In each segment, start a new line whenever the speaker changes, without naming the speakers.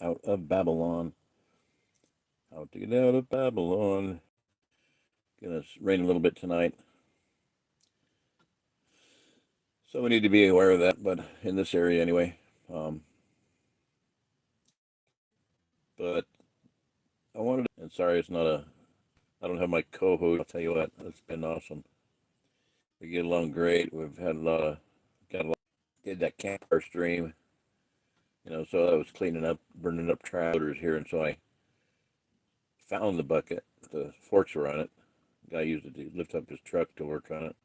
out of Babylon. How to get out of Babylon. Gonna rain a little bit tonight. So we need to be aware of that, but in this area anyway. Um, but I wanted to, and sorry it's not a, I don't have my co-host. I'll tell you what, it's been awesome. We get along great. We've had a lot of, got a lot, did that campfire stream, so I was cleaning up, burning up trailers here, and so I found the bucket. The forks were on it. The guy used it to lift up his truck to work on it.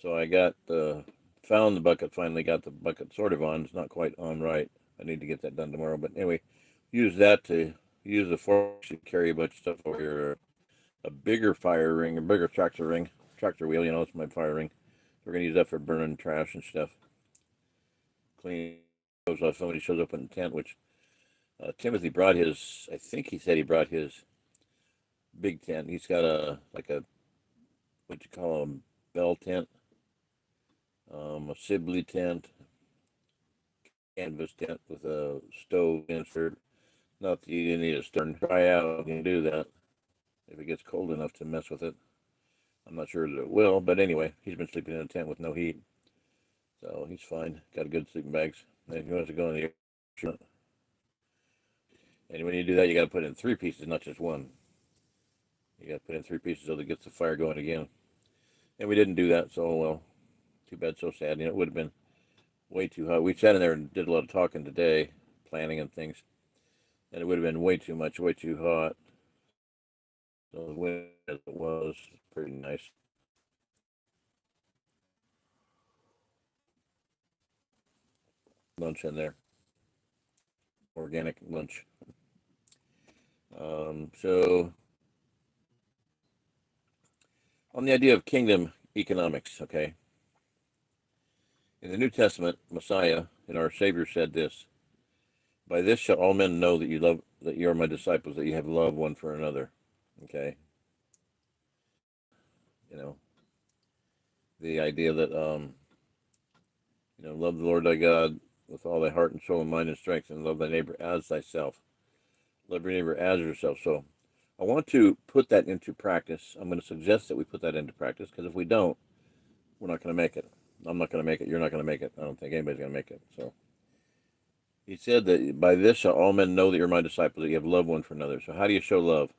So I found the bucket, finally got the bucket sort of on. It's not quite on right. I need to get that done tomorrow. But anyway, use the forks to carry a bunch of stuff over here. A bigger fire ring, a bigger tractor wheel, it's my fire ring. We're going to use that for burning trash and stuff. Clean clothes off. Somebody shows up in the tent, which Timothy brought his, I think he said he brought his big tent. He's got like a, what you call them, bell tent, a Sibley tent, canvas tent with a stove insert. Not that you need a stern dry out. You can do that if it gets cold enough to mess with it. I'm not sure that it will, but anyway, he's been sleeping in a tent with no heat, so he's fine. Got a good sleeping bags. And he wants to go in the air. And when you do that, you got to put in 3 pieces, not just one. You got to put in 3 pieces so that it gets the fire going again. And we didn't do that, so well, too bad, so sad. It would have been way too hot. We sat in there and did a lot of talking today, planning and things, and it would have been way too much, way too hot. So the wind as it was pretty nice. Lunch in there, organic lunch. So on the idea of kingdom economics, okay. In the New Testament, Messiah and our Savior said this: "By this shall all men know that you are my disciples, that you have love one for another." Okay, you know the idea that love the Lord thy God with all thy heart and soul and mind and strength, and love thy neighbor as thyself. Love your neighbor as yourself. So I want to put that into practice. I'm going to suggest that we put that into practice, because if we don't, we're not going to make it. I'm not going to make it. You're not going to make it. I don't think anybody's going to make it. So he said that by this shall all men know that you're my disciples, that you have love one for another. So how do you show love?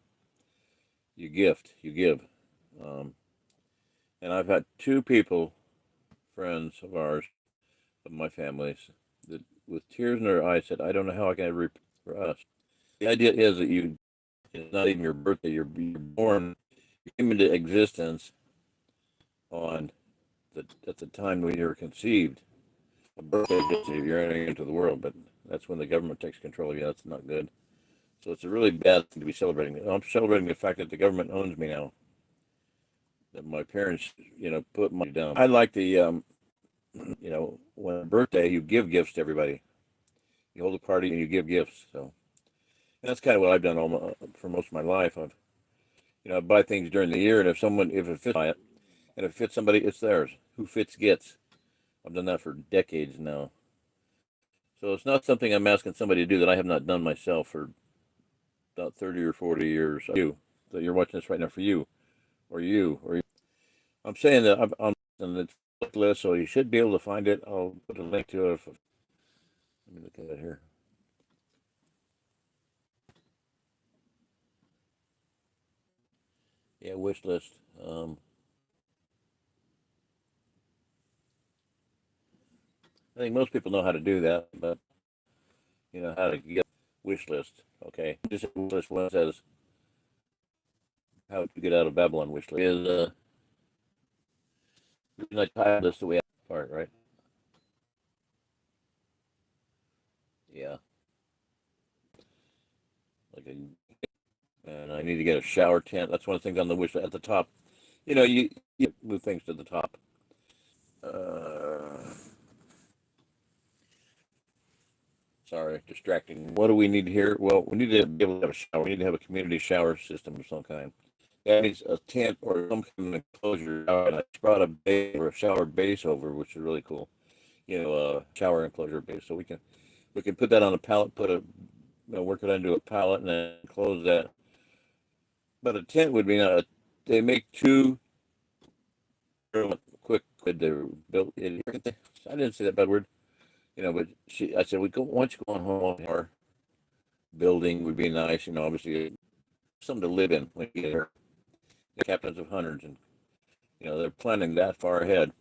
You gift. You give. Um, and I've had 2 people, friends of ours, of my families, that with tears in their eyes said, "I don't know how I can ever repay for us." The idea is that it's not even your birthday. You're born, you came into existence on at the time when you were conceived. A birthday is just you're entering into the world, but that's when the government takes control of you. That's not good. So it's a really bad thing to be celebrating. I'm celebrating the fact that the government owns me now. That my parents, put money down. I like the, when birthday, you give gifts to everybody. You hold a party and you give gifts. So and that's kind of what I've done for most of my life. I buy things during the year, and if it fits, buy it, and if it fits somebody, it's theirs. Who fits gets. I've done that for decades now. So it's not something I'm asking somebody to do that I have not done myself for about 30 or 40 years. You, that you're watching this right now, for you, or you, or you. I'm saying that I'm on the list, so you should be able to find it. I'll put a link to it. Let me look at it here. Yeah, wish list. I think most people know how to do that, but how to get wish list. Okay, this wish list one says how to get out of Babylon. Wish list is the title list that we have part, right? Yeah, like and I need to get a shower tent. That's one of the things on the wish list at the top. You move things to the top. Uh, Sorry, distracting. What do we need here? Well, we need to be able to have a shower. We need to have a community shower system of some kind. That needs a tent or some kind of enclosure. And I brought a base or a shower base over, which is really cool. A shower enclosure base, so we can We can put that on a pallet, work it into a pallet, and then close that. But a tent would be not. They make two quick. They're built. I didn't say that bad word. But I said, we go once you go on home, our building would be nice. Obviously something to live in when you get here. The captains of hundreds, and they're planning that far ahead.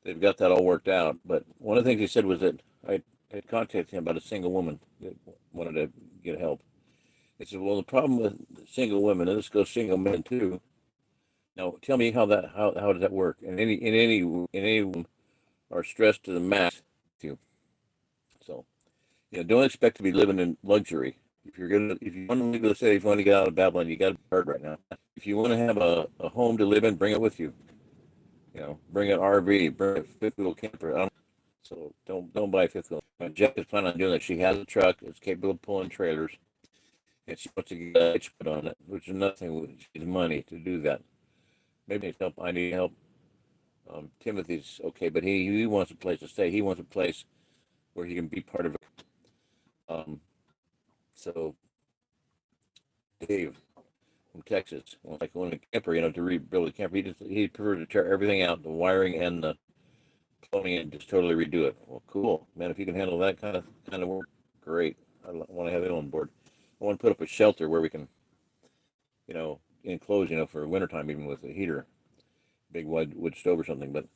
They've got that all worked out. But one of the things he said was that I had contacted him about a single woman that wanted to get help. He said, "Well, the problem with single women, and this goes single men too. Now, tell me how does that work? And any women are stressed to the max. Too. So don't expect to be living in luxury. If you want to leave the city, if you want to get out of Babylon, you got to be hard right now. If you want to have a home to live in, bring it with you. Bring an RV, bring a fifth wheel camper. So don't buy a fifth wheel. Jeff is planning on doing that. She has a truck. It's capable of pulling trailers, and she wants to get a hitch put on it, which is nothing. She needs money to do that. Maybe need help. I need help. Timothy's okay, but he wants a place to stay. He wants a place where he can be part of it. So Dave from Texas, like going to camper, to rebuild a camper, he preferred to tear everything out, the wiring and the plumbing, and just totally redo it. Well, cool, man. If you can handle that kind of work, great. I want to have it on board. I want to put up a shelter where we can, enclose, for wintertime, even with a heater, big wood stove or something,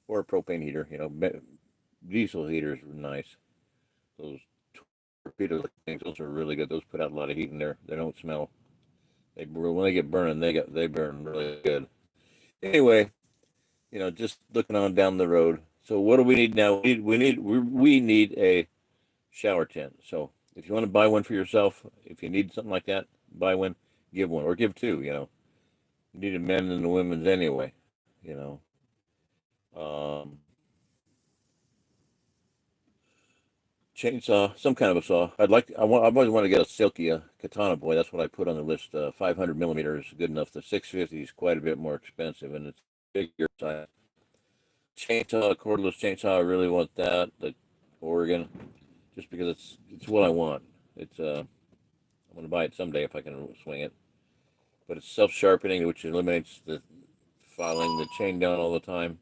or a propane heater. Diesel heaters are nice. Those torpedo things, those are really good. Those put out a lot of heat in there. They don't smell. When they get burning, they burn really good. Anyway, just looking on down the road. So what do we need now? We need a shower tent. So if you want to buy one for yourself, if you need something like that, buy one, give one, or give two. You need a men and a women's anyway. Um, Chainsaw, some kind of a saw. I've always wanted to get a silky katana boy. That's what I put on the list. 500 millimeters is good enough. The 650 is quite a bit more expensive, and it's bigger size. Chainsaw, cordless chainsaw. I really want that. The Oregon, just because it's what I want. I'm gonna buy it someday if I can swing it. But it's self-sharpening, which eliminates the filing the chain down all the time.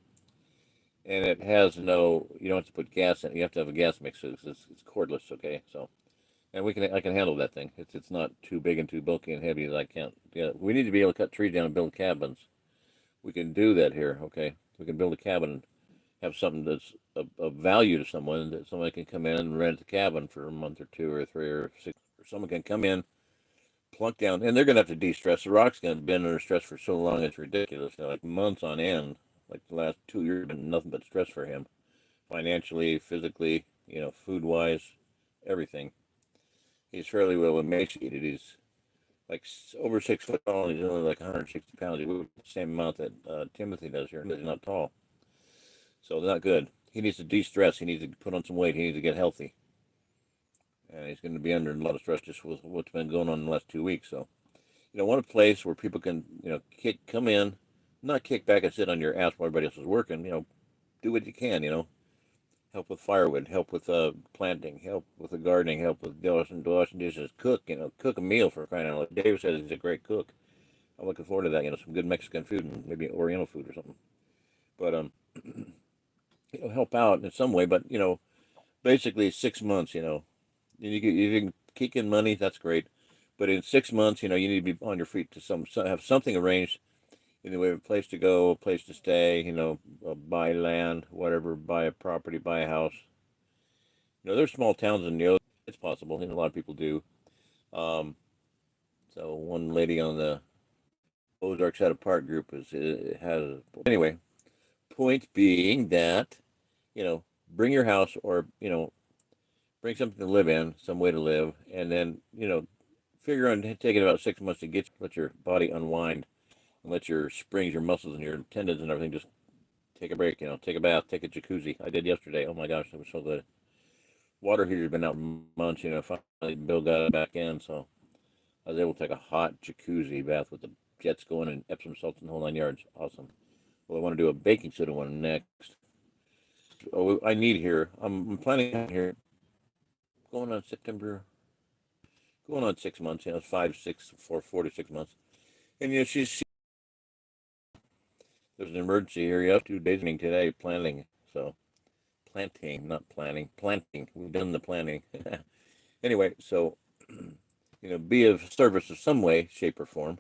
And it has you don't have to put gas in it. You have to have a gas mixer. It's cordless, okay? So, and I can handle that thing. It's not too big and too bulky and heavy that I can't. Yeah, we need to be able to cut trees down and build cabins. We can do that here, okay? We can build a cabin and have something that's of value to someone, that somebody can come in and rent the cabin for a month or two or three or six. Or someone can come in, plunk down, and they're going to have to de-stress. The rock's going to been under stress for so long, it's ridiculous. Like months on end. Like the last 2 years, been nothing but stress for him, financially, physically, food wise, everything. He's fairly well emaciated. He's like over 6 foot tall. And he's only like 160 pounds. He weighs the same amount that Timothy does here. He's not tall, so not good. He needs to de-stress. He needs to put on some weight. He needs to get healthy, and he's going to be under a lot of stress just with what's been going on in the last 2 weeks. So, want a place where people can, come in, not kick back and sit on your ass while everybody else is working. Do what you can. Help with firewood, help with planting, help with the gardening, help with washing dishes, cook. Cook a meal, for crying out loud. Dave says he's a great cook. I'm looking forward to that. Some good Mexican food and maybe Oriental food or something. But help out in some way. But basically 6 months. You can kick in money. That's great. But in 6 months, you need to be on your feet to have something arranged in the way of a place to go, a place to stay, buy land, whatever, buy a property, buy a house. There's small towns in the Ozarks. It's possible, a lot of people do. So one lady on the Ozarks Had a Park group anyway. Point being that, bring your house, or bring something to live in, some way to live, and then figure on taking about 6 months to let your body unwind. And let your springs, your muscles, and your tendons and everything just take a break. Take a bath, take a jacuzzi. I did yesterday. Oh my gosh, it was so good. Water heater's been out months. Finally Bill got it back in, so I was able to take a hot jacuzzi bath with the jets going and Epsom salts and the whole 9 yards. Awesome. Well, I want to do a baking soda one next. Oh, I need here. I'm planning here going on September, going on 6 months. You know, it's 4 to 6 months. And you know, there's an emergency here. You have 2 days today planting. So planting, not planning, planting. We've done the planning. Anyway, so you know, be of service of some way, shape, or form.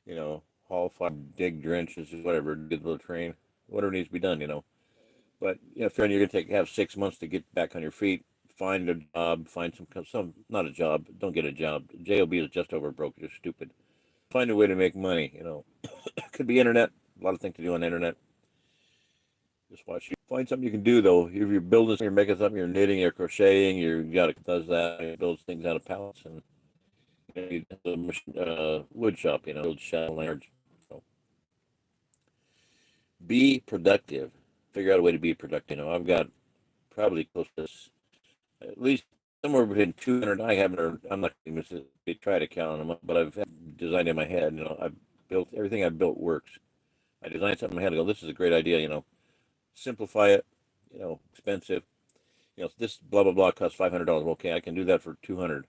You know, haul, fire, dig, drenches, whatever, get the train, whatever needs to be done. You know, but you know, if you're going to have 6 months to get back on your feet, find a job, find some not a job, don't get a job. JOB is just over broke. You're stupid. Find a way to make money. You know, could be internet. A lot of things to do on the internet. Just watch. Find something you can do though. If you're building, you're making something, you're knitting, you're crocheting, you got to does that. You builds things out of pallets and you know, wood shop. You know, build shell lanterns. So be productive. Figure out a way to be productive. You know, I've got probably close to at least somewhere between 200. I haven't, or I'm not going to try to count them, but I've designed in my head. You know, I've built everything I've built works. I designed something in my head. I go, this is a great idea. You know, simplify it. You know, expensive. You know, this blah blah blah costs $500. Okay, I can do that for 200,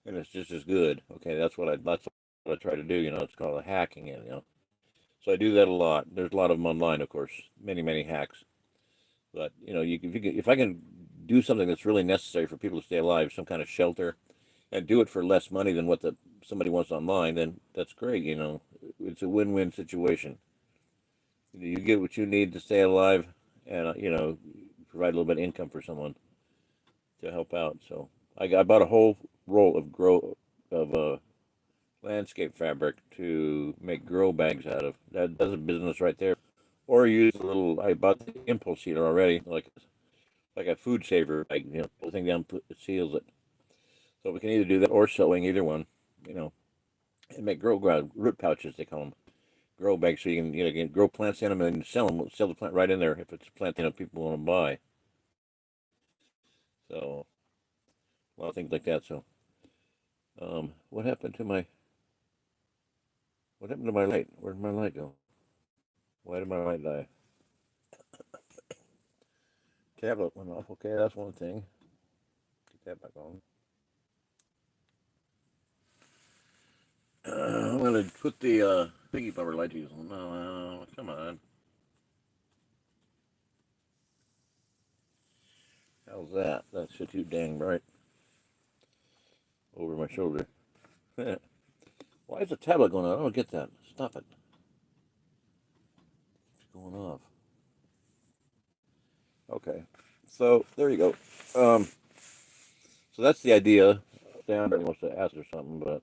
and it's just as good. Okay, that's what I try to do. You know, it's called hacking it. You know, so I do that a lot. There's a lot of them online, of course, many hacks. But you know, if I can do something that's really necessary for people to stay alive, some kind of shelter, and do it for less money than what somebody wants online, then that's great. You know, it's a win-win situation. You get what you need to stay alive, and you know, provide a little bit of income for someone to help out. So I bought a whole roll of landscape fabric to make grow bags out of. That's a business right there. Or use a little. I bought the impulse sealer already, like a food saver. Like you know, pull the thing down, it seals it. So we can either do that or sewing, either one. You know, and make root pouches. They call them grow bags, so you can grow plants in them and sell them. Sell the plant right in there if it's a plant people want to buy. So a lot of things like that. So what happened to my light? Where did my light go? Why did my light die? Tablet went off. Okay, that's one thing. Get that back on. I'm gonna put the thingy bubber light on. No, come on. How's that? That's too dang bright. Over my shoulder. Why is the tablet going on? I don't get that. Stop it. It's going off. Okay. So there you go. So that's the idea. Sandra wants to ask her something, but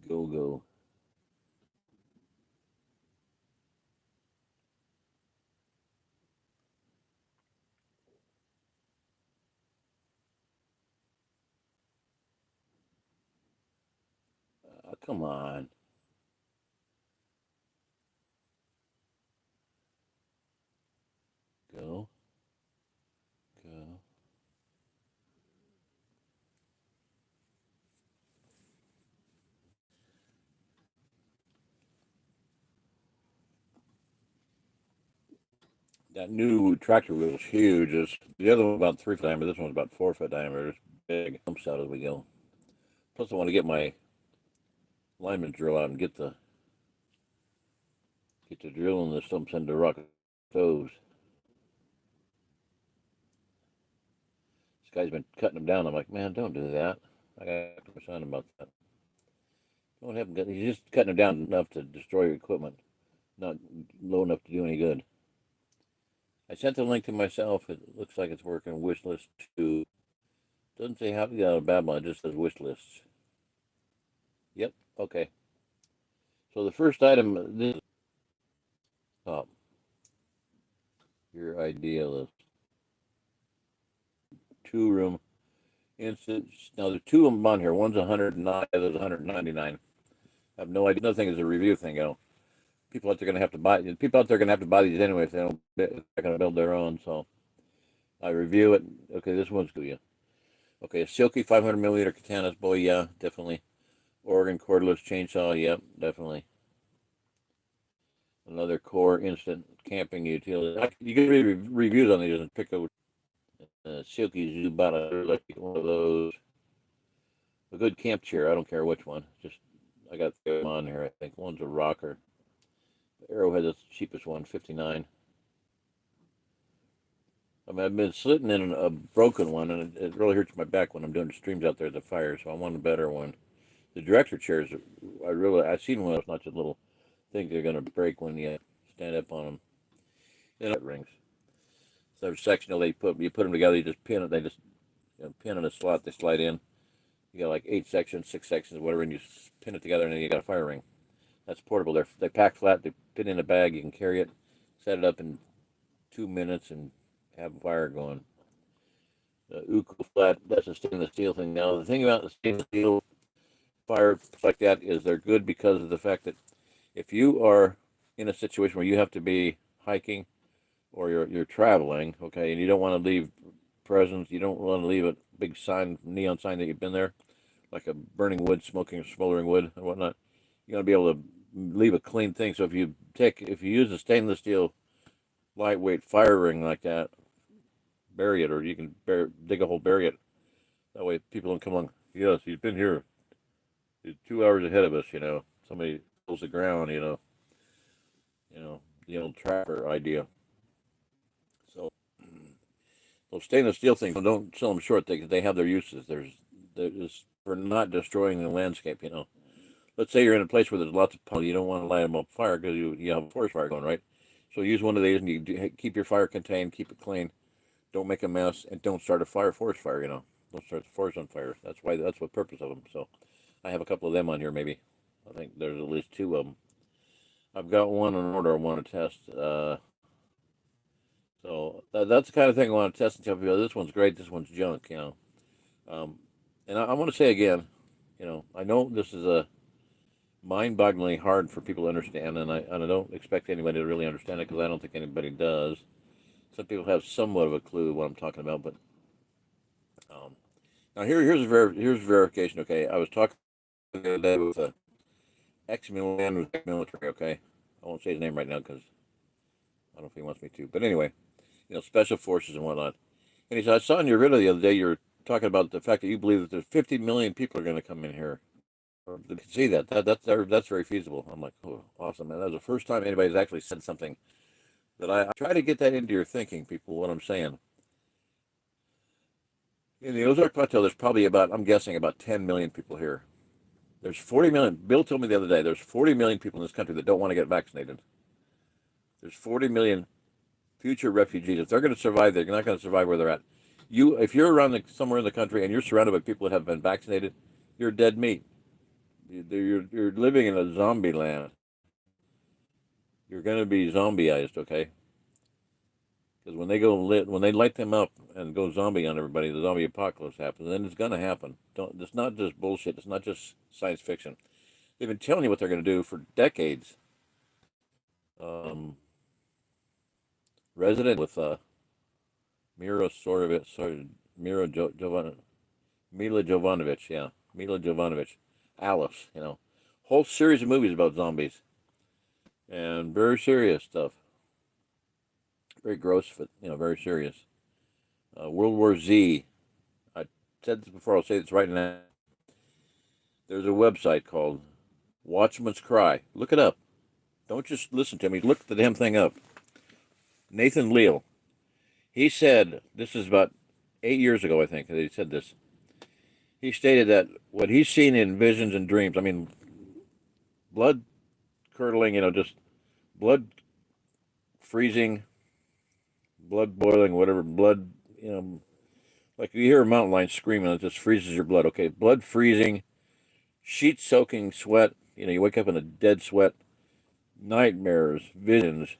GOGO. Come on. Go. Go. That new tractor wheel is huge. The other one about 3 foot diameter. This one's about 4 foot diameter. It's big. Jumps out as we go. Plus, I want to get my lineman drill out and get the drill in the stumps into rock stoves. This guy's been cutting them down. I'm like, man, don't do that. I got to talk to my son about that. Don't have him. He's just cutting them down enough to destroy your equipment, not low enough to do any good. I sent the link to myself. It looks like it's working. Wish list 2. Doesn't say how to get out of Babylon. It just says wish lists. Yep. Okay. So the first item, this top. Your idea list. 2-room instance. Now there's 2 of them on here. One's 109, the other's 199. I have no idea. Nothing is a review thing, you know. people out there are going to have to buy. People out there are going to have to buy these anyway if they don't. They're going to build their own. So I review it. Okay, this one's good. Yeah. Okay, a silky 500 millimeter katanas. Boy, yeah, definitely. Oregon cordless chainsaw. Yep, definitely. Another core instant camping utility. You can read reviews on these and pick a silky Zubata, like one of those. A good camp chair. I don't care which one. Just I got them on here. I think one's a rocker. Arrowhead is the cheapest one, 59. I mean, I've been sitting in a broken one, and it really hurts my back when I'm doing streams out there at the fire. So I want a better one. The director chairs, I've seen one. It's not just little things they're going to break when you stand up on them. Then it rings. So they're sectional. You put them together. You just pin it. They just pin in a slot. They slide in. You got like 8 sections, 6 sections, whatever, and you pin it together, and then you got a fire ring. That's portable. They pack flat. They put in a bag. You can carry it, set it up in 2 minutes, and have a fire going. Uku flat. That's a stainless steel thing. Now the thing about the stainless steel fire like that is they're good because of the fact that if you are in a situation where you have to be hiking or you're traveling, okay, and you don't want to leave presents, you don't want to leave a big sign, neon sign that you've been there, like a burning wood, smoking, smoldering wood, and whatnot. You're gonna be able to leave a clean thing. So if you use a stainless steel lightweight fire ring like that, bury it, or you can dig a hole, bury it. That way people don't come along. Yes, he's been here. He's 2 hours ahead of us. Somebody pulls the ground. The old trapper idea. So those stainless steel things, don't sell them short. They have their uses. There's for not destroying the landscape. Let's say you're in a place where there's lots of pollen. You don't want to light them up fire because you have a forest fire going, right? So use one of these and you keep your fire contained, keep it clean, don't make a mess, and don't start a forest fire. Don't start the forest on fire. That's the purpose of them. So I have a couple of them on here. Maybe I think there's at least 2 of them. I've got one in order I want to test. So that's the kind of thing I want to test and tell people. This one's great. This one's junk. And I want to say again, I know this is a mind-bogglingly hard for people to understand, and I don't expect anybody to really understand it because I don't think anybody does. Some people have somewhat of a clue what I'm talking about, but now here's verification. Okay, I was talking the other day with a ex-military. Okay, I won't say his name right now because I don't know if he wants me to. But anyway, special forces and whatnot. And he said, I saw in your video the other day you were talking about the fact that you believe that there's 50 million people are going to come in here. Or to see that's very feasible. I'm like, oh, awesome, man. That's the first time anybody's actually said something that I try to get that into your thinking, people, what I'm saying. In the Ozark Plateau, there's probably I'm guessing, about 10 million people here. There's 40 million. Bill told me the other day, there's 40 million people in this country that don't want to get vaccinated. There's 40 million future refugees. If they're going to survive, they're not going to survive where they're at. If you're around somewhere in the country and you're surrounded by people that have been vaccinated, you're dead meat. You're living in a zombie land. You're going to be zombieized, okay? Because when they light them up and go zombie on everybody, the zombie apocalypse happens. And then it's going to happen. It's not just bullshit. It's not just science fiction. They've been telling you what they're going to do for decades. Resident with Mira Sorovich, sorry, Mila Jovanovic, yeah, Mila Jovanovic, Alice, whole series of movies about zombies, and very serious stuff, very gross, but very serious. World War Z. I said this before. I'll say this right now. There's a website called Watchman's Cry. Look it up. Don't just listen to me. Look the damn thing up. Nathan Leal. He said, this is about 8 years ago, I think, that he said this. He stated that what he's seen in visions and dreams, I mean, blood curdling, just blood freezing, blood boiling, whatever, blood, like you hear a mountain lion screaming, it just freezes your blood, okay? Blood freezing, sheet-soaking sweat, you wake up in a dead sweat, nightmares, visions,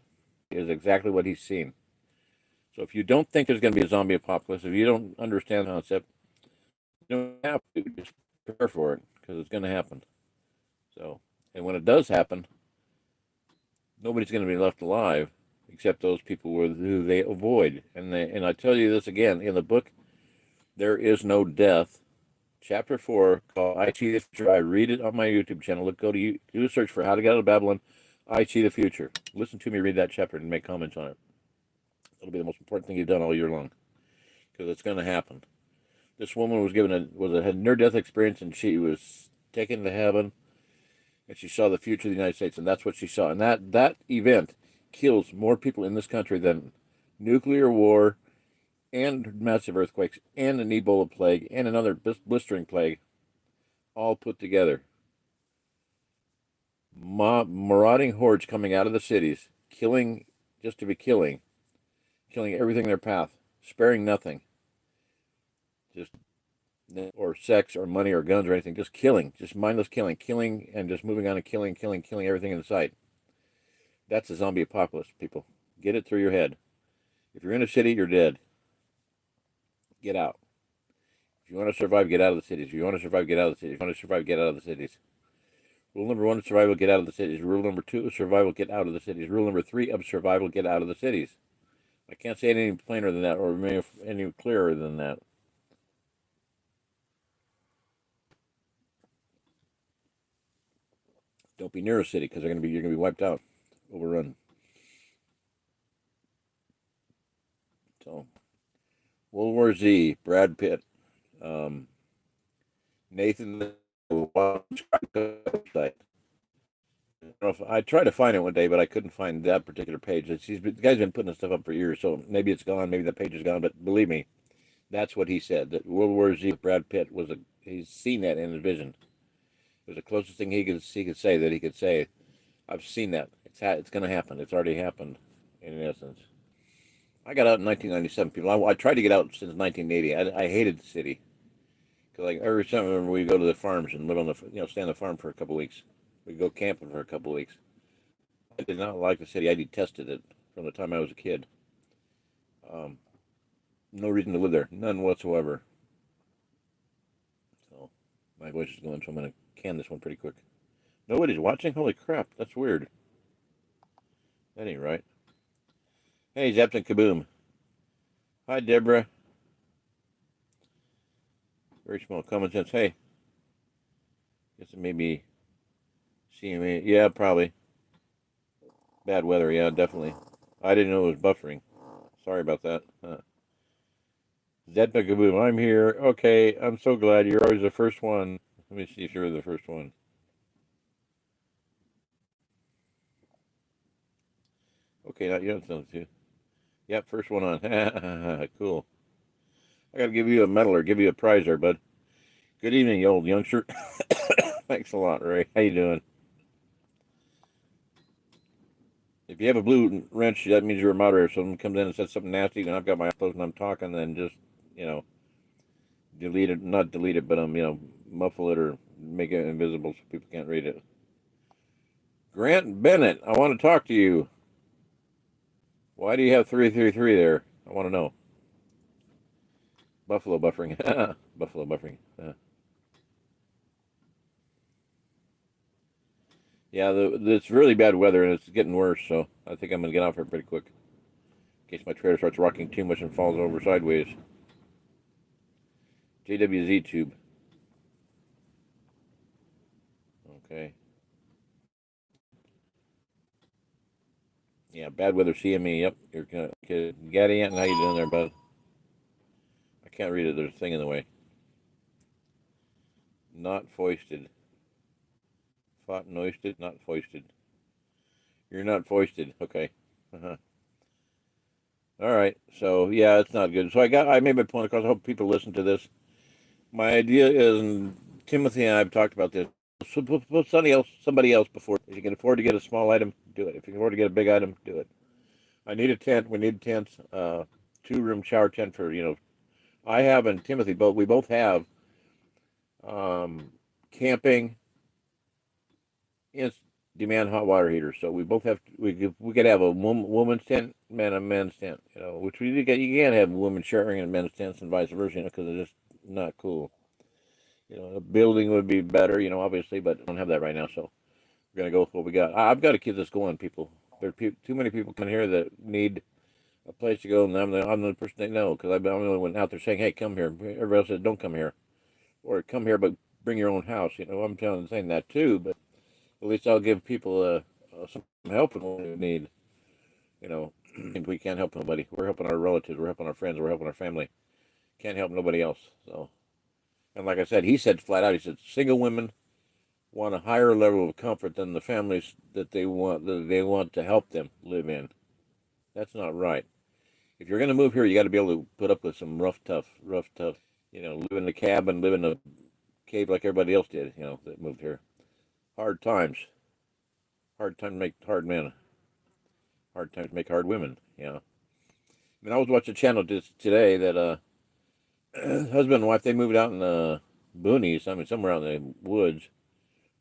is exactly what he's seen. So if you don't think there's going to be a zombie apocalypse, if you don't understand the concept, you don't have to. Just prepare for it because it's going to happen. So, and when it does happen, nobody's going to be left alive except those people who they avoid. And I tell you this again, in the book, there is no death. Chapter 4, called I See the Future. I read it on my YouTube channel. Go to you, do a search for How to Get Out of Babylon, I See the Future. Listen to me read that chapter and make comments on it. It'll be the most important thing you've done all year long, because it's going to happen. This woman had near-death experience, and she was taken to heaven, and she saw the future of the United States, and that's what she saw. And that event kills more people in this country than nuclear war and massive earthquakes and an Ebola plague and another blistering plague all put together. Marauding hordes coming out of the cities, killing just to be killing everything in their path, sparing nothing. Just or sex or money or guns or anything, just killing, just mindless killing and just moving on and killing everything in sight. That's a zombie apocalypse, people. Get it through your head. If you're in a city, you're dead. Get out. If you want to survive, get out of the cities. If you want to survive, get out of the cities. If you want to survive, get out of the cities. Rule number 1 of survival, get out of the cities. Rule number 2 of survival, get out of the cities. Rule number 3 of survival, get out of the cities. I can't say it any plainer than that or any clearer than that. Don't be near a city because you're gonna be wiped out, overrun. So, World War Z, Brad Pitt, Nathan. I tried to find it one day, but I couldn't find that particular page. The guy's been putting this stuff up for years, so maybe it's gone, maybe the page is gone. But believe me, that's what he said. That World War Z, Brad Pitt he's seen that in his vision. It was the closest thing he could say that he could say, I've seen that. It's going to happen. It's already happened, in essence. I got out in 1997, people. I tried to get out since 1980. I hated the city. Because like every summer we go to the farms and live on stay on the farm for a couple of weeks. We go camping for a couple of weeks. I did not like the city. I detested it from the time I was a kid. No reason to live there. None whatsoever. So my voice is going, so I'm going to can this one pretty quick. Nobody's watching? Holy crap, that's weird. That ain't right. Hey, Zapton Kaboom. Hi, Deborah. Very small common sense. Hey. Guess it may be seeing me. Yeah, probably. Bad weather, yeah, definitely. I didn't know it was buffering. Sorry about that. Zapton Kaboom, I'm here. Okay, I'm so glad you're always the first one. Let me see if you're the first one. Okay, now you don't sound too. Yep, first one on. Cool. I gotta give you a medal or give you a prize there, bud. Good evening, you old youngster. Thanks a lot, Ray. How you doing? If you have a blue wrench, that means you're a moderator. If someone comes in and says something nasty, and I've got my eyes closed and I'm talking, then just, delete it. Not delete it, but, muffle it or make it invisible so people can't read it. Grant Bennett, I want to talk to you. Why do you have 333 there? I want to know. Buffalo buffering. Buffalo buffering. Yeah, it's really bad weather and it's getting worse, so I think I'm going to get off here pretty quick. In case my trailer starts rocking too much and falls over sideways. JWZ tube. Okay. Yeah, bad weather CME. Yep, you're okay. Gaddy Anton, how you doing there, bud? I can't read it. There's a thing in the way. Not foisted. Fought noisted, not foisted. You're not foisted. Okay. Uh-huh. All right. So yeah, it's not good. So I made my point across. I hope people listen to this. My idea is, and Timothy and I have talked about this. So put somebody else before. If you can afford to get a small item, do it. If you can afford to get a big item, do it. I need a tent. We need tents. 2-room shower tent for I have and Timothy both. We both have camping demand hot water heaters. So we both have. We could have a woman's tent and a men's tent. Which you can't have women sharing in men's tents and vice versa. Because it's just not cool. A building would be better. Obviously, but I don't have that right now. So we're gonna go with what we got. I've got to keep this going, people. There's too many people coming here that need a place to go, and I'm the person they know because I'm the only one out there saying, "Hey, come here." Everybody else says, "Don't come here," or "Come here, but bring your own house." I'm saying that too, but at least I'll give people some help in what they need. You know, if we can't help nobody, we're helping our relatives, we're helping our friends, we're helping our family. Can't help nobody else. So, and like I said, he said flat out, he said, single women want a higher level of comfort than the families that they want to help them live in. That's not right. If you're going to move here, you got to be able to put up with some rough, tough. Live in a cabin, live in a cave like everybody else did. That moved here. Hard times. Hard time to make hard men. Hard times to make hard women. I mean, I was watching a channel just today that husband and wife, they moved out in the boonies. I mean, somewhere out in the woods.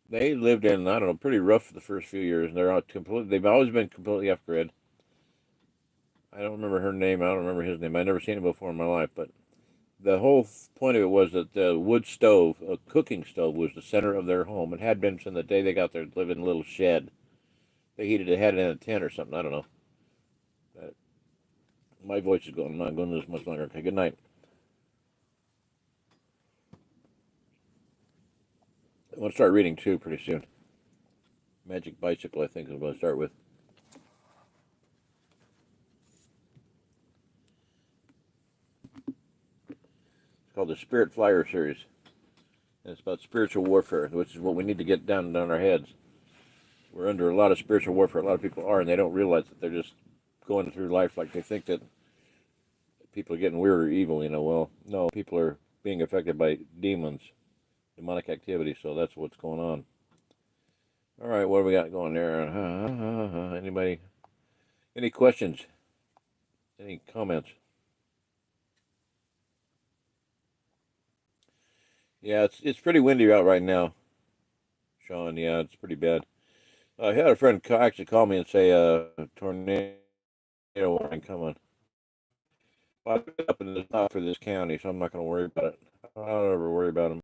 They lived in, I don't know, pretty rough for the first few years, and they've always been completely off grid. I don't remember her name. I don't remember his name. I've never seen him before in my life, but the whole point of it was that the wood stove, a cooking stove, was the center of their home. It had been since the day they got there, living in a little shed. They had it in a tent or something. I don't know. But my voice is going. I'm not going this much longer. Okay, good night. I want to start reading too pretty soon. Magic Bicycle, I think, is what I start with. It's called the Spirit Flyer series. And it's about spiritual warfare, which is what we need to get down our heads. We're under a lot of spiritual warfare. A lot of people are, and they don't realize that they're just going through life like they think that people are getting weird or evil. Well, no, people are being affected by demons, demonic activity. So that's what's going on. All right, what do we got going there? Anybody? Any questions? Any comments? Yeah, it's pretty windy out right now, Sean. Yeah, it's pretty bad. I had a friend actually call me and say tornado warning coming. Popped up and it's not for this county, so I'm not going to worry about it. I don't ever worry about them.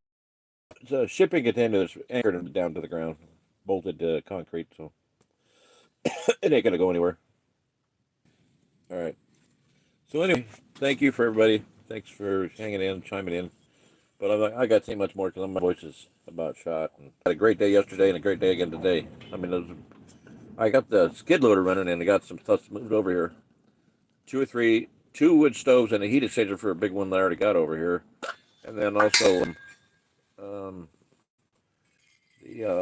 It's a shipping container that's anchored down to the ground, bolted to concrete, so it ain't going to go anywhere. All right. So anyway, thank you for everybody. Thanks for hanging in, chiming in. But I got to say much more because my voice is about shot. And I had a great day yesterday and a great day again today. I mean, I got the skid loader running and I got some stuff moved over here. Two wood stoves and a heat exchanger for a big one that I already got over here. And then also,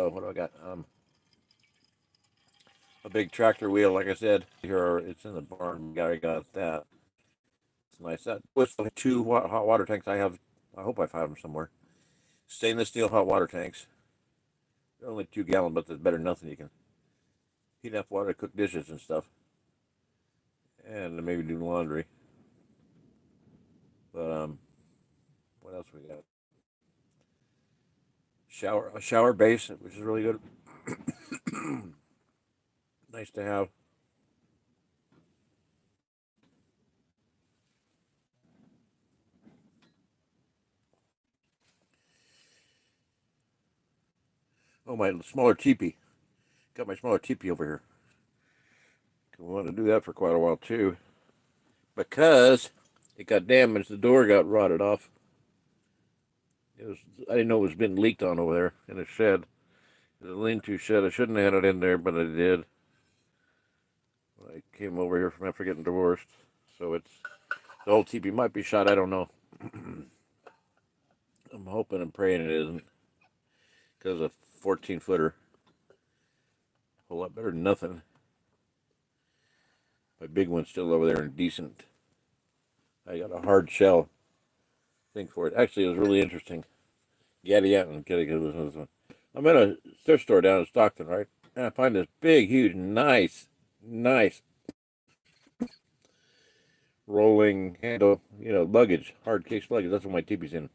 what do I got? A big tractor wheel, like I said. Here, it's in the barn. I got that. It's nice. That was two hot water tanks I have. I hope I found them somewhere. Stainless steel hot water tanks. They're only 2 gallon, but that's better than nothing. You can heat enough water to cook dishes and stuff. And maybe do laundry. But, what else we got? A shower base, which is really good. Nice to have. Oh, my smaller teepee. Got my smaller teepee over here. We want to do that for quite a while too, because it got damaged. The door got rotted off. I didn't know it was been leaked on over there in a shed. It was a lean-to shed. I shouldn't have had it in there, but I did. I came over here from after getting divorced, so the whole teepee might be shot. I don't know. I'm hoping and praying it isn't, because a 14-footer, a whole lot better than nothing. My big one's still over there and decent. I got a hard shell thing for it. Actually, it was really interesting. Gaddy out and get this one. I'm at a thrift store down in Stockton, right? And I find this big, huge, nice rolling handle, luggage, hard case luggage. That's what my teepee's in.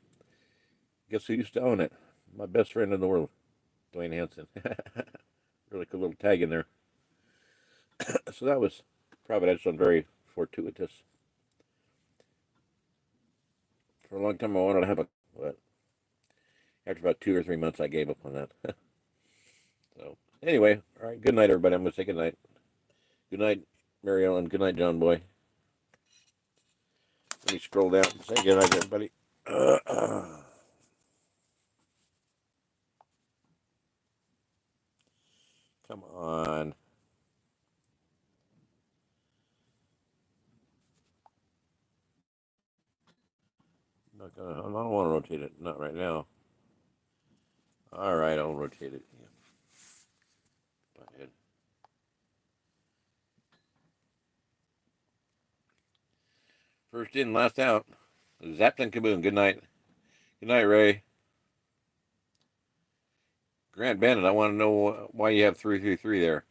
Guess who used to own it? My best friend in the world, Dwayne Hanson. Really cool little tag in there. So that was providential and very fortuitous. For a long time, I wanted to have but after about 2 or 3 months, I gave up on that. So anyway, all right. Good night, everybody. I'm going to say good night. Good night, Mary Ellen. Good night, John Boy. Let me scroll down and say good night, everybody. Come on. I don't want to rotate it. Not right now. All right, I'll rotate it. Yeah. Go ahead. First in, last out. Zapped and kaboom. Good night. Good night, Ray. Grant Bandit, I want to know why you have 333 there.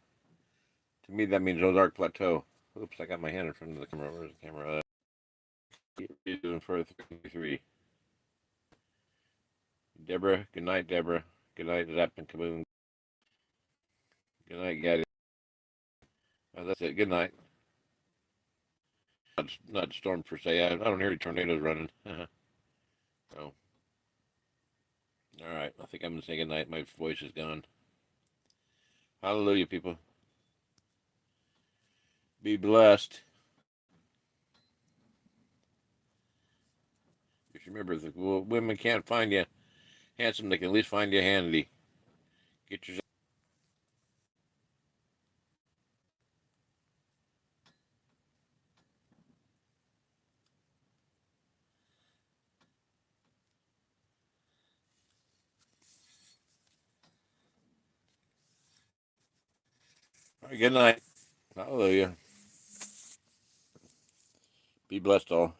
To me, that means Ozark Plateau. Oops, I got my hand in front of the camera. Where's the camera? Doing for 333. Deborah, good night, Deborah. Good night, Zap and kaboom. Good night, Gaddy. Oh, that's it. Good night. Not storm per se. I don't hear any tornadoes running. Oh. All right. I think I'm going to say good night. My voice is gone. Hallelujah, people. Be blessed. Just remember, if the women can't find you handsome, they can at least find you handy. Get yourself. All right, good night. Hallelujah. Be blessed all.